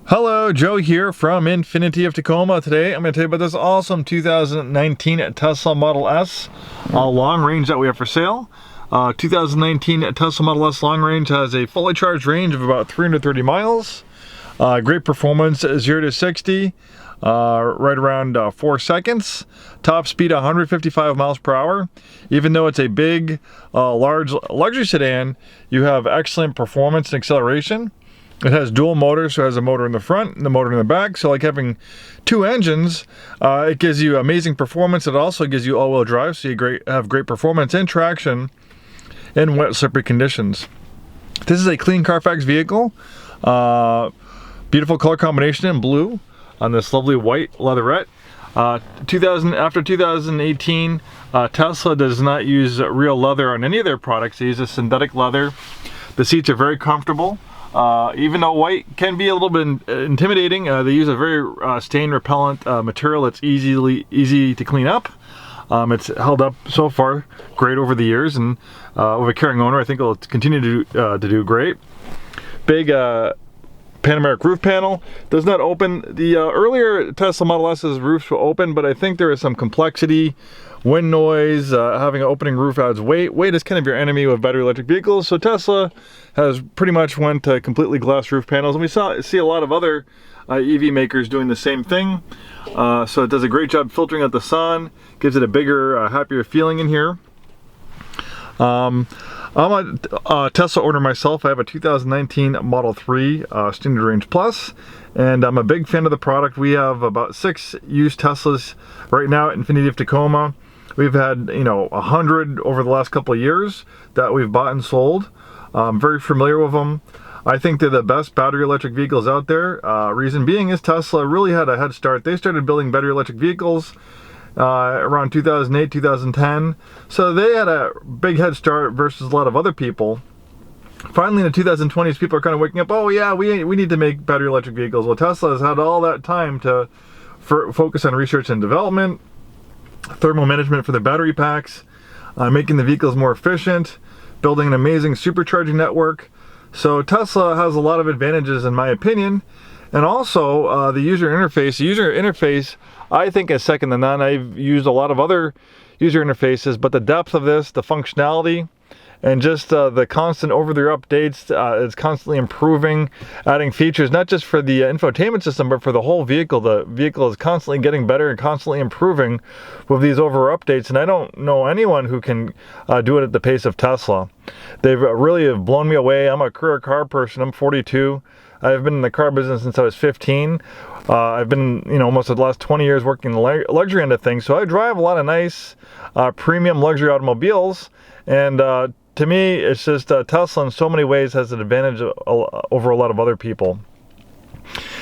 Hello, Joe here from Infiniti of Tacoma. Today I'm going to tell you about this awesome 2019 Tesla Model S long range that we have for sale. 2019 Tesla Model S long range has a fully charged range of about 330 miles. Great performance, 0 to 60, right around 4 seconds. Top speed 155 miles per hour. Even though it's a big, large luxury sedan, you have excellent performance and acceleration. It has dual motors, so it has a motor in the front and the motor in the back. So like having two engines, it gives you amazing performance. It also gives you all-wheel drive, so you have great performance and traction in wet, slippery conditions. This is a clean Carfax vehicle. Beautiful color combination in blue on this lovely white leatherette. After 2018, Tesla does not use real leather on any of their products. They use a synthetic leather. The seats are very comfortable. Even though white can be a little bit intimidating, they use a very stain repellent material that's easy to clean up. It's held up so far great over the years, and with a caring owner, I think it'll continue to do great. Big panoramic roof panel. Does not open. The earlier Tesla Model S's roofs were open, but I think there is some complexity. Wind noise, having an opening roof adds weight. Weight is kind of your enemy with battery electric vehicles, so Tesla has pretty much went to completely glass roof panels, and we see a lot of other EV makers doing the same thing. So it does a great job filtering out the sun, gives it a bigger, happier feeling in here. I'm a Tesla owner myself. I have a 2019 Model 3 Standard Range Plus, and I'm a big fan of the product. We have about 6 used Teslas right now at Infiniti of Tacoma. We've had, 100 over the last couple of years that we've bought and sold. I'm very familiar with them. I think they're the best battery electric vehicles out there. Reason being is Tesla really had a head start. They started building battery electric vehicles around 2008, 2010. So they had a big head start versus a lot of other people. Finally, in the 2020s, people are kind of waking up, oh yeah, we need to make battery electric vehicles. Well, Tesla has had all that time to focus on research and development, thermal management for the battery packs, making the vehicles more efficient, building an amazing supercharging network. So Tesla has a lot of advantages in my opinion. And also the user interface. The user interface I think is second to none. I've used a lot of other user interfaces, but the depth of this, the functionality, and just the constant over-the-air updates, it's constantly improving, adding features, not just for the infotainment system, but for the whole vehicle. The vehicle is constantly getting better and constantly improving with these over-air updates, and I don't know anyone who can do it at the pace of Tesla. They've really have blown me away. I'm a career car person. I'm 42. I've been in the car business since I was 15. I've been, almost the last 20 years working the luxury end of things. So I drive a lot of nice premium luxury automobiles, and to me, it's just Tesla in so many ways has an advantage over a lot of other people.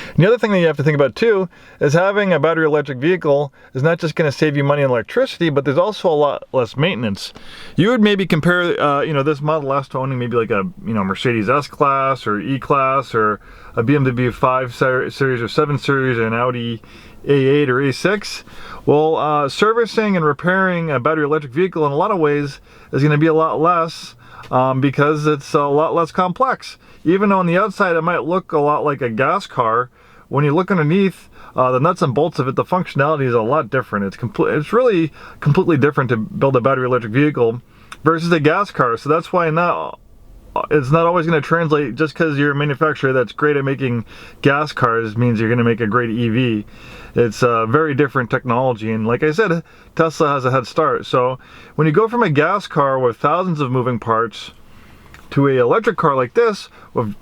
And the other thing that you have to think about too is having a battery electric vehicle is not just going to save you money on electricity, but there's also a lot less maintenance. You would maybe compare, this Model S to owning maybe like a, Mercedes S-Class or E-Class or a BMW 5 Series or 7 Series or an Audi A8 or A6. Well, servicing and repairing a battery electric vehicle in a lot of ways is going to be a lot less because it's a lot less complex. Even though on the outside it might look a lot like a gas car, when you look underneath the nuts and bolts of it, the functionality is a lot different. It's really completely different to build a battery electric vehicle versus a gas car. So that's why it's not always going to translate. Just because you're a manufacturer that's great at making gas cars means you're going to make a great EV. It's a very different technology, and like I said, Tesla has a head start. So when you go from a gas car with thousands of moving parts to an electric car like this with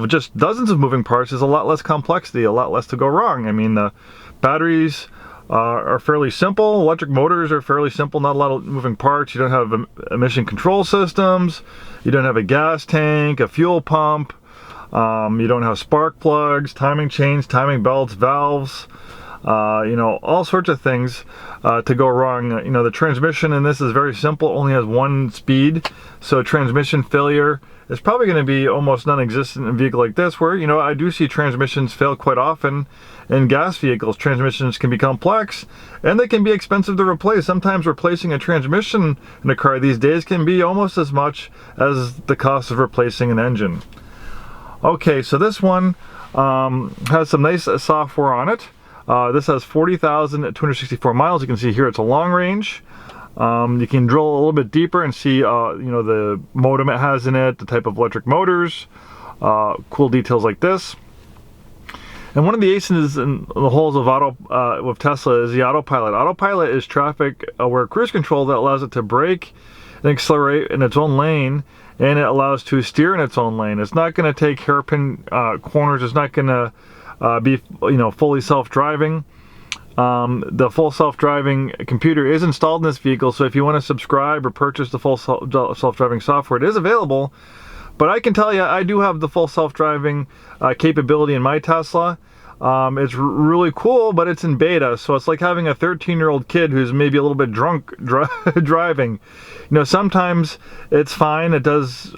just dozens of moving parts, there's a lot less complexity, a lot less to go wrong. I mean, the batteries are fairly simple. Electric motors are fairly simple, not a lot of moving parts. You don't have emission control systems. You don't have a gas tank, a fuel pump. You don't have spark plugs, timing chains, timing belts, valves. All sorts of things to go wrong. The transmission in this is very simple, only has one speed, so transmission failure is probably going to be almost non-existent in a vehicle like this, where, I do see transmissions fail quite often in gas vehicles. Transmissions can be complex, and they can be expensive to replace. Sometimes replacing a transmission in a car these days can be almost as much as the cost of replacing an engine. Okay, so this one has some nice software on it. This has 40,264 miles. You can see here it's a long range. You can drill a little bit deeper and see you know, the modem it has in it, the type of electric motors, cool details like this. And one of the aces in the holes of with Tesla is the Autopilot. Autopilot is traffic aware cruise control that allows it to brake and accelerate in its own lane, and it allows to steer in its own lane. It's not going to take hairpin corners. It's not going to be, you know, fully self-driving. The full self-driving computer is installed in this vehicle, so if you want to subscribe or purchase the full self-driving software, it is available. But I can tell you, I do have the full self-driving capability in my Tesla. It's really cool, but it's in beta, so it's like having a 13-year-old kid who's maybe a little bit drunk driving. You know, sometimes it's fine. It does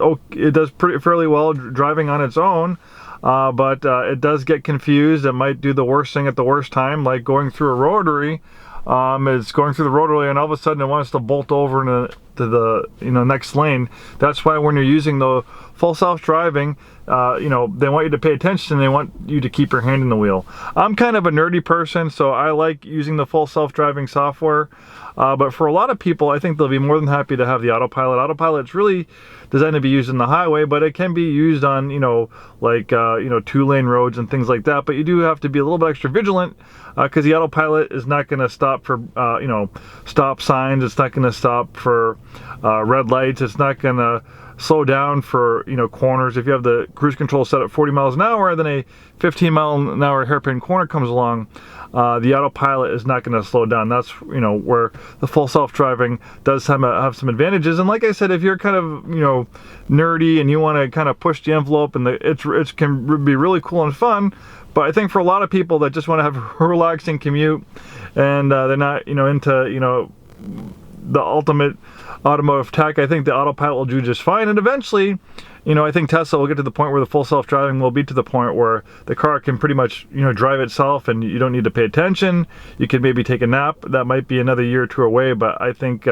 fairly well driving on its own. But it does get confused. It might do the worst thing at the worst time, like going through a rotary. It's going through the rotary, and all of a sudden it wants to bolt over to the next lane. That's why when you're using the full self-driving, you know, they want you to pay attention. They want you to keep your hand in the wheel. I'm kind of a nerdy person, so I like using the full self-driving software. But for a lot of people, I think they'll be more than happy to have the Autopilot. Autopilot's really designed to be used in the highway, but it can be used on, you know, like, you know, 2-lane roads and things like that. But you do have to be a little bit extra vigilant, because the Autopilot is not going to stop for, you know, stop signs. It's not going to stop for red lights. It's not going to slow down for, you know, corners. If you have the cruise control set at 40 miles an hour, then a 15-mile-an-hour hairpin corner comes along, the Autopilot is not going to slow down. That's, you know, where the full self-driving does have some advantages. And like I said, if you're kind of, you know, nerdy and you want to kind of push the envelope, and it can be really cool and fun. But I think for a lot of people that just want to have a relaxing commute, and they're not, you know, into, you know, the ultimate automotive tech, I think the Autopilot will do just fine. And eventually, you know, I think Tesla will get to the point where the full self-driving will be to the point where the car can pretty much, you know, drive itself, and you don't need to pay attention. You could maybe take a nap. That might be another year or two away, but I think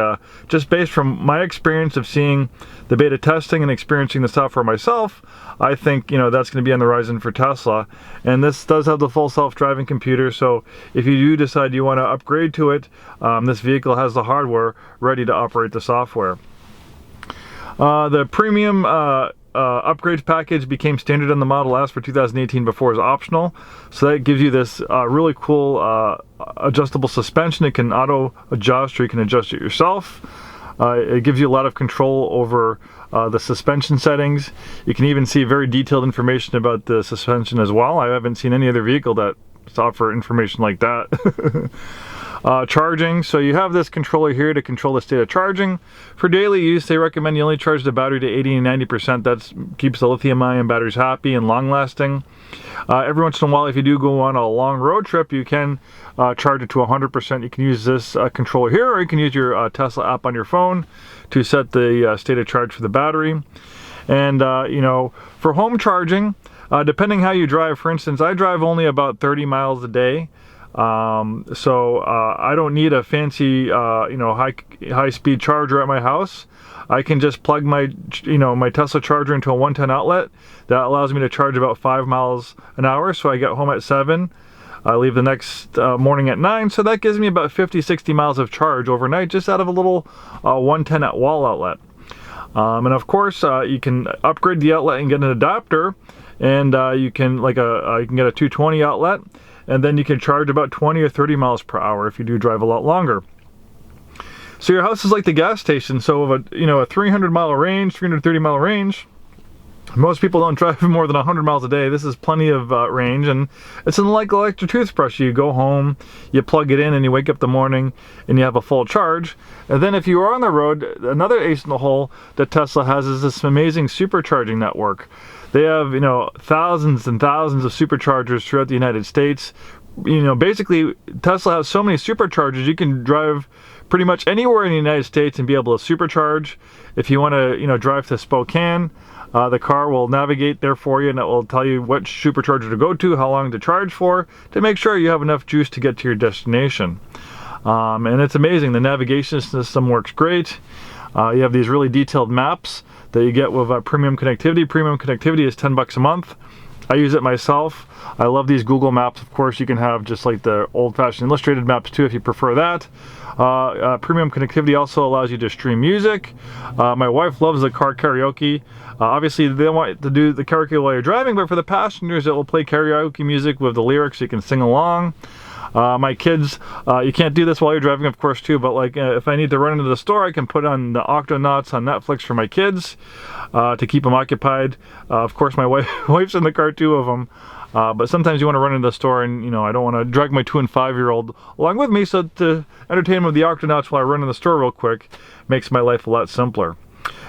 just based from my experience of seeing the beta testing and experiencing the software myself, I think, you know, that's going to be on the horizon for Tesla. And this does have the full self-driving computer, so if you do decide you want to upgrade to it, this vehicle has the hardware ready to operate the software. The premium upgrades package became standard on the Model S for 2018. Before it was optional, so that gives you this really cool adjustable suspension. It can auto adjust, or you can adjust it yourself. It gives you a lot of control over the suspension settings. You can even see very detailed information about the suspension as well. I haven't seen any other vehicle that offer information like that. Charging, so you have this controller here to control the state of charging. For daily use, they recommend you only charge the battery to 80 and 90%. That keeps the lithium-ion batteries happy and long-lasting. Every once in a while, if you do go on a long road trip, you can charge it to 100%. You can use this controller here, or you can use your Tesla app on your phone to set the state of charge for the battery. And you know, for home charging, depending how you drive, for instance, I drive only about 30 miles a day. So I don't need a fancy, you know, high-speed charger at my house. I can just plug my, you know, my Tesla charger into a 110 outlet. That allows me to charge about 5 miles an hour. So I get home at 7. I leave the next morning at 9. So that gives me about 50-60 miles of charge overnight, just out of a little 110 at wall outlet. And of course, you can upgrade the outlet and get an adapter, and you can you can get a 220 outlet. And then you can charge about 20 or 30 miles per hour if you do drive a lot longer. So your house is like the gas station. So of a 300 mile range, 330 mile range, most people don't drive more than 100 miles a day. This is plenty of range, and it's like electric toothbrush. You go home, you plug it in, and you wake up in the morning and you have a full charge. And then if you are on the road, another ace in the hole that Tesla has is this amazing supercharging network. They have, you know, thousands and thousands of superchargers throughout the United States. You know, basically, Tesla has so many superchargers, you can drive pretty much anywhere in the United States and be able to supercharge. If you want to, you know, drive to Spokane, the car will navigate there for you, and it will tell you what supercharger to go to, how long to charge for, to make sure you have enough juice to get to your destination. And it's amazing. The navigation system works great. You have these really detailed maps that you get with premium connectivity. Premium connectivity is $10 a month. I use it myself. I love these Google Maps. Of course, you can have just like the old-fashioned illustrated maps too if you prefer that. Premium connectivity also allows you to stream music. My wife loves the car karaoke. Obviously, they don't want to do the karaoke while you're driving, but for the passengers, it will play karaoke music with the lyrics so you can sing along. My kids, you can't do this while you're driving, of course, too, but like if I need to run into the store, I can put on the Octonauts on Netflix for my kids to keep them occupied. Of course, my wife's in the car, two of them. But sometimes you want to run into the store and, you know, I don't want to drag my 2- and 5-year-old along with me, so to entertain them with the Octonauts while I run in the store real quick makes my life a lot simpler.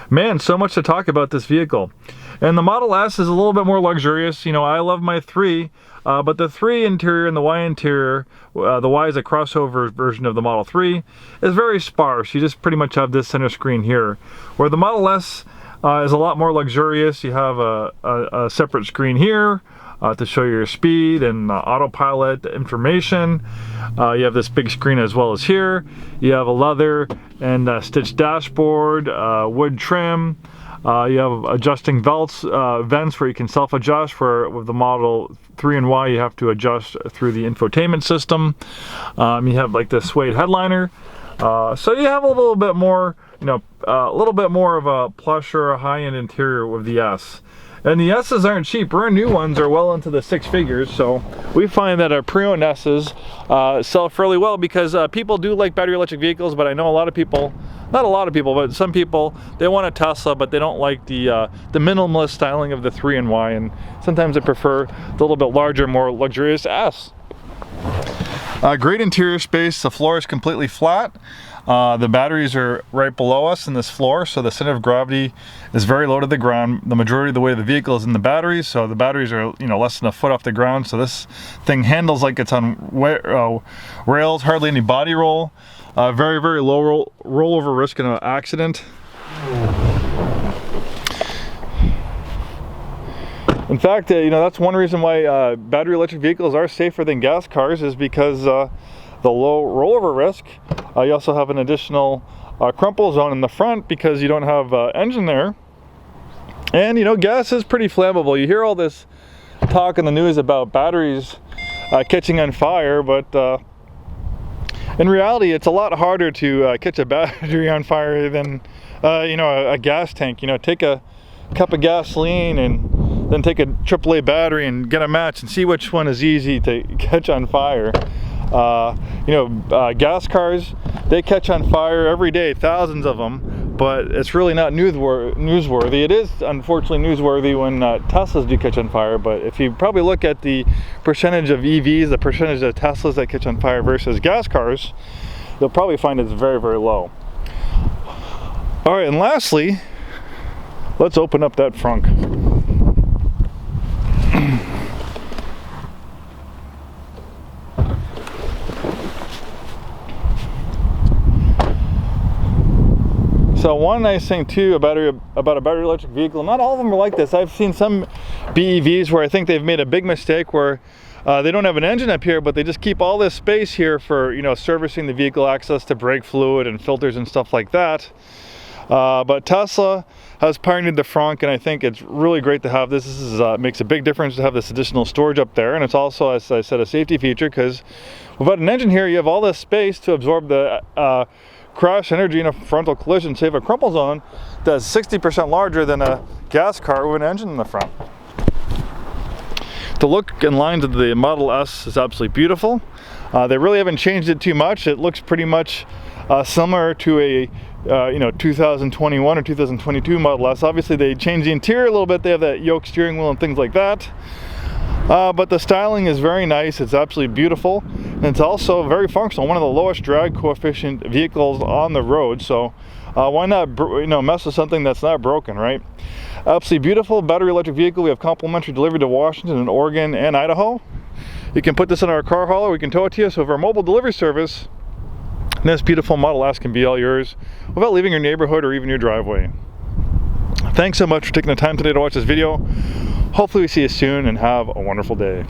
Man, so much to talk about this vehicle. And the Model S is a little bit more luxurious. You know, I love my 3, but the 3 interior and the Y interior, the Y is a crossover version of the Model 3, is very sparse. You just pretty much have this center screen here. Where the Model S is a lot more luxurious. You have a separate screen here to show your speed and autopilot information. You have this big screen as well as here. You have a leather and stitched dashboard, wood trim. You have adjusting vents where you can self-adjust. With the Model 3 and Y, you have to adjust through the infotainment system. You have like this suede headliner. So you have a little bit more, you know, a little bit more of a plusher, high-end interior with the S. And the S's aren't cheap. Brand new ones are well into the 6 figures, so we find that our pre-owned S's sell fairly well because people do like battery electric vehicles, but I know a lot of people, not a lot of people, but some people, they want a Tesla, but they don't like the minimalist styling of the 3 and Y, and sometimes they prefer the little bit larger, more luxurious S. Great interior space. The floor is completely flat. The batteries are right below us in this floor, so the center of gravity is very low to the ground. The majority of the weight of the vehicle is in the batteries, so the batteries are, you know, less than a foot off the ground. So this thing handles like it's on rails, hardly any body roll. Very, very low rollover risk in an accident. In fact, you know, that's one reason why battery electric vehicles are safer than gas cars, is because the low rollover risk. You also have an additional crumple zone in the front because you don't have engine there. And, you know, gas is pretty flammable. You hear all this talk in the news about batteries catching on fire, but in reality, it's a lot harder to catch a battery on fire than, you know, a gas tank. You know, take a cup of gasoline and then take a AAA battery and get a match and see which one is easy to catch on fire. You know, gas cars, they catch on fire every day, thousands of them, but it's really not newsworthy. It is unfortunately newsworthy when Teslas do catch on fire, but if you probably look at the percentage of EVs, the percentage of Teslas that catch on fire versus gas cars, you'll probably find it's very, very low. All right, and lastly, let's open up that trunk. So one nice thing too about a battery electric vehicle, not all of them are like this. I've seen some BEVs where I think they've made a big mistake where they don't have an engine up here, but they just keep all this space here for, you know, servicing the vehicle, access to brake fluid and filters and stuff like that. But Tesla has pioneered the frunk, and I think it's really great to have this. This is, makes a big difference to have this additional storage up there, and it's also, as I said, a safety feature because without an engine here, you have all this space to absorb the crash energy in a frontal collision. So you have a crumple zone that's 60% larger than a gas car with an engine in the front. The look and lines of the Model S is absolutely beautiful. They really haven't changed it too much. It looks pretty much similar to a you know, 2021 or 2022 Model S. Obviously they changed the interior a little bit. They have that yoke steering wheel and things like that. But the styling is very nice. It's absolutely beautiful, and it's also very functional. One of the lowest drag coefficient vehicles on the road. So why not, you know, mess with something that's not broken, right? Absolutely beautiful battery electric vehicle. We have complimentary delivery to Washington and Oregon and Idaho. You can put this in our car hauler. We can tow it to you. So for our mobile delivery service, this beautiful Model S can be all yours without leaving your neighborhood or even your driveway. Thanks so much for taking the time today to watch this video. Hopefully we see you soon, and have a wonderful day.